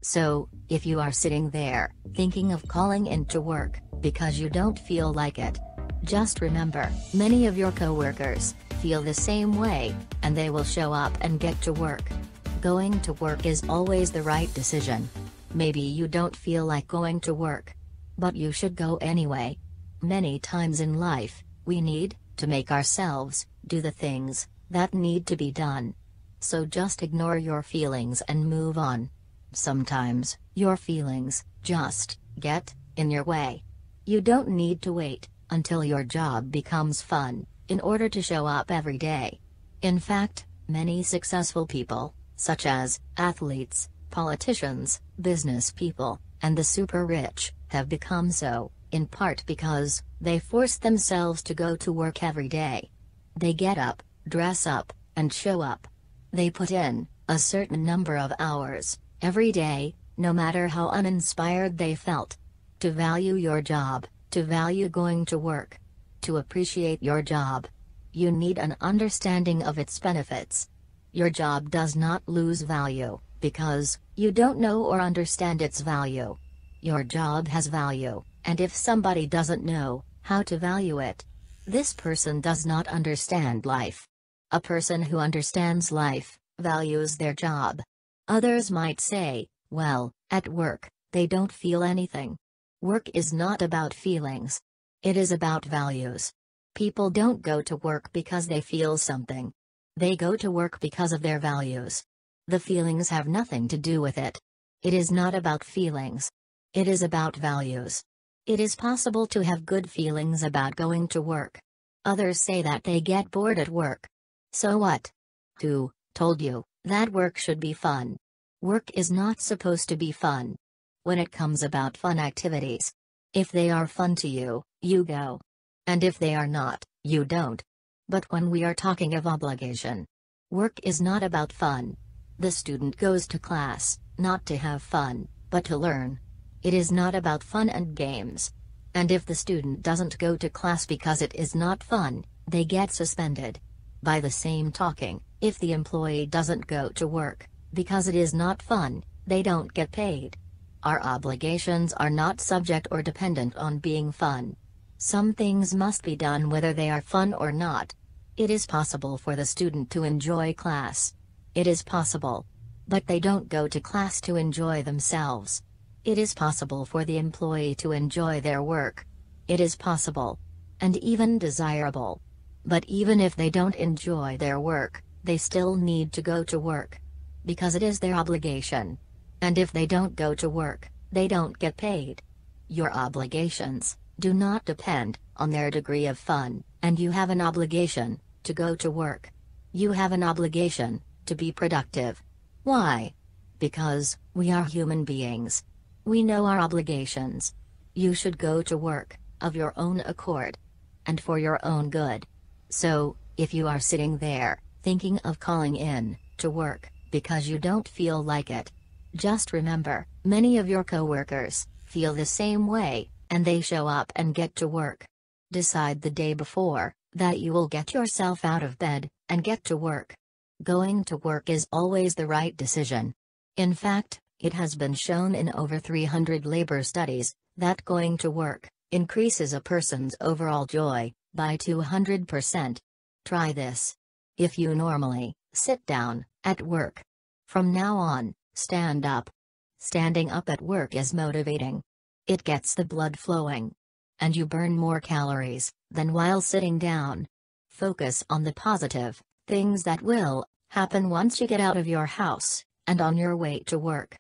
So, if you are sitting there, thinking of calling into work, because you don't feel like it, just remember, many of your coworkers feel the same way, and they will show up and get to work. Going to work is always the right decision. Maybe you don't feel like going to work, but you should go anyway. Many times in life, we need to make ourselves do the things that need to be done. So just ignore your feelings and move on. Sometimes, your feelings just get in your way. You don't need to wait until your job becomes fun in order to show up every day. In fact, many successful people, such as athletes, politicians, business people, and the super rich, have become so, in part because they force themselves to go to work every day. They get up, dress up, and show up. They put in a certain number of hours every day, no matter how uninspired they felt. To value your job, to value going to work, to appreciate your job, you need an understanding of its benefits. Your job does not lose value because you don't know or understand its value. Your job has value, and if somebody doesn't know how to value it, this person does not understand life. A person who understands life values their job. Others might say, well, at work, they don't feel anything. Work is not about feelings. It is about values. People don't go to work because they feel something. They go to work because of their values. The feelings have nothing to do with it. It is not about feelings. It is about values. It is possible to have good feelings about going to work. Others say that they get bored at work. So what? Who told you that work should be fun? Work is not supposed to be fun. When it comes about fun activities, if they are fun to you, you go. And if they are not, you don't. But when we are talking of obligation, work is not about fun. The student goes to class, not to have fun, but to learn. It is not about fun and games. And if the student doesn't go to class because it is not fun, they get suspended. By the same talking, if the employee doesn't go to work because it is not fun, they don't get paid. Our obligations are not subject or dependent on being fun. Some things must be done whether they are fun or not. It is possible for the student to enjoy class. It is possible. But they don't go to class to enjoy themselves. It is possible for the employee to enjoy their work. It is possible. And even desirable. But even if they don't enjoy their work, they still need to go to work. Because it is their obligation. And if they don't go to work, they don't get paid. Your obligations do not depend on their degree of fun, and you have an obligation to go to work. You have an obligation to be productive. Why? Because we are human beings. We know our obligations. You should go to work of your own accord and for your own good. So, if you are sitting there thinking of calling in to work because you don't feel like it, just remember, many of your coworkers feel the same way, and they show up and get to work. Decide the day before that you will get yourself out of bed and get to work. Going to work is always the right decision. In fact, it has been shown in over 300 labor studies that going to work increases a person's overall joy by 200%. Try this. If you normally sit down at work, from now on, stand up. Standing up at work is motivating. It gets the blood flowing. And you burn more calories than while sitting down. Focus on the positive things that will happen once you get out of your house and on your way to work.